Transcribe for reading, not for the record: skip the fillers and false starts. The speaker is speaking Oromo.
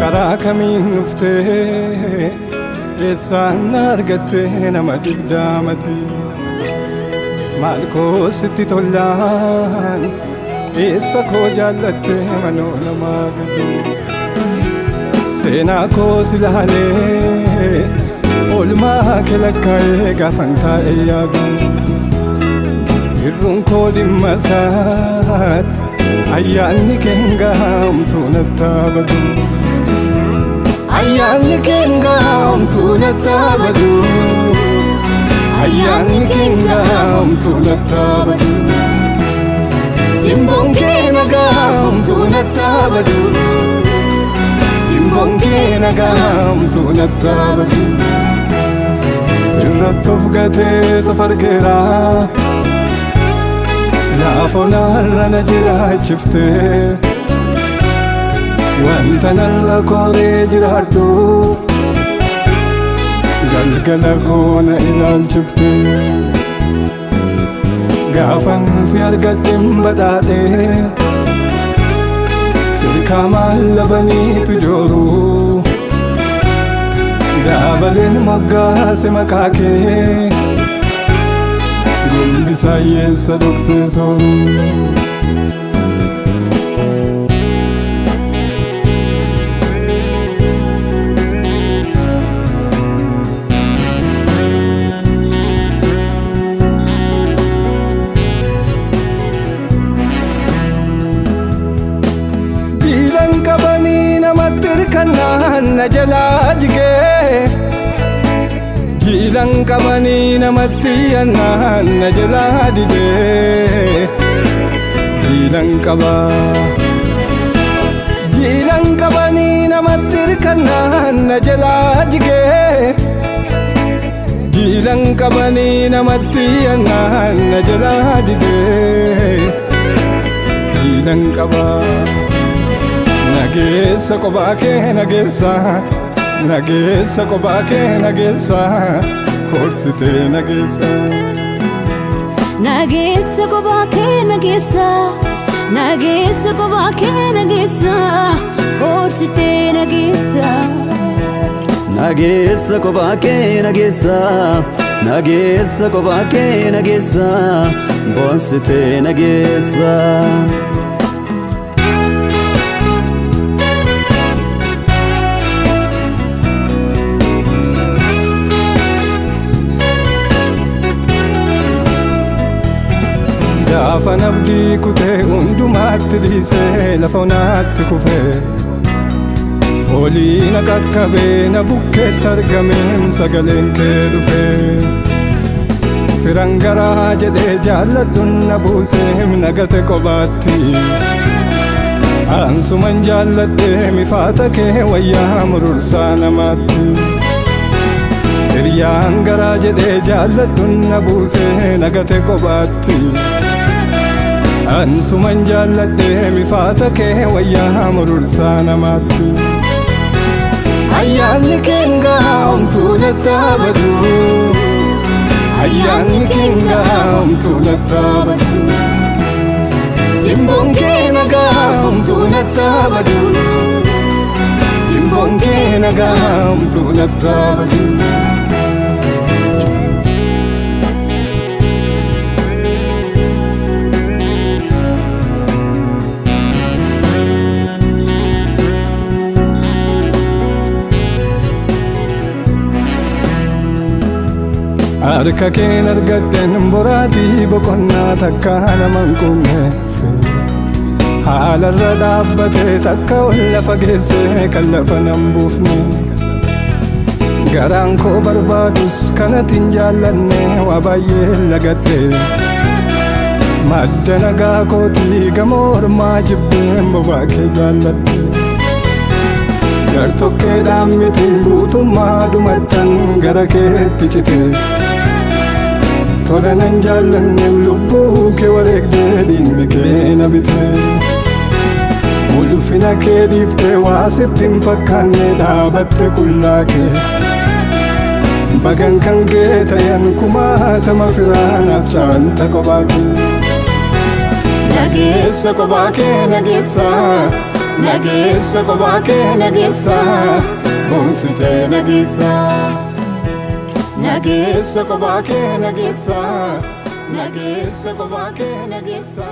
karaa kamiin dhuftee eessaan argattee nama diddaamati maal koo sitti tollaan eessa koo jaallattee manoo namaa gadu seenaa koo silaalee oolmaa kee lakkaa'ee gaafan taa'ee yaadu hirruun koo dhimma isaatti ayyaanni kee gahamtuu nattaa badu ayyaanni kee gahamtuu nattaa badu ayyaanni kee gahamtuu nattaa badu simboon kee gahamtuu nattaa badu simboon kee gahamtuu nattaa badu sirratti of gatee safargeeraa laafona har'ana jiraachiftee wanta narra koree jiraadhuuf galgala koona ilaalchiftee gaafan si argadhen badhaadhee sirkaa maallabaniitu jooruu daabaleen moggaase maqaa kee gumbisaayyeessa dhoksee sooruu jiilan qabanii namatti hirkannaan na jalaa jigee jiilan qabanii namatti yannaan na jalaa didee jiilan qabanii namatti hirkannaan na jalaa jigee jiilan qabanii namatti yannaan na jalaa didee jiilan nageessa kophaa kee nageessa kophaa kee nageessa koorsitee nageessa kophaa kee nageessa kophaa kee nageessa koorsitee nageessa kophaa kee nageessa kophaa kee nageessa boonsitee nageessa gaafan abdii kutee hundumaatti dhiisee lafa onaatti kufee olii na qaqqabee na bukkeetti argameen sagaleen kee dhufee firan garaa jedhee jaalladhun na buusee nagate kophaatti ansuman jaalladhee mifaata kee wayyaa murursaa namaatti hiriyaan garaa jedhee jaalladhun na buusee nagate kophaatti ansuman jaalladhee mifaata kee wayyaa murursaa namaatti ayyaanni kee gahamtuu nattaa badu ayyaanni kee gahamtuu nattaa badu simboon kee gahamtuu nattaa badu simboon kee gahamtuu nattaa badu harka keen argadhen boraatii boqonnaa takka naman qunneesse haalarra dhaabbatee takka ol lafa geessee kan lafa nan buufne garaan koo barbaadus kanatin jaallanne waa baay'ee lagadhe madda nagaa kootii gamoo ormaa jibbeen bobaa kee jaalladhe gartokkeedhaan miti guutummaa dhumattan gara keetti cite tola nan jaallanne lubbuu kee wareegdee dhiigni kee na bite ulfina kee dhiiftee waa sitti hin fakkaanne dhaabatte qullaa kee bagan kan kee ta'an kumaatama firaanaaf caalta kophaa kee nageessa kophaa kee nageessa nageessa kophaa kee nageessa boonsitee nageessa nageessa kophaa kee nageessa nageessa kophaa kee nageessa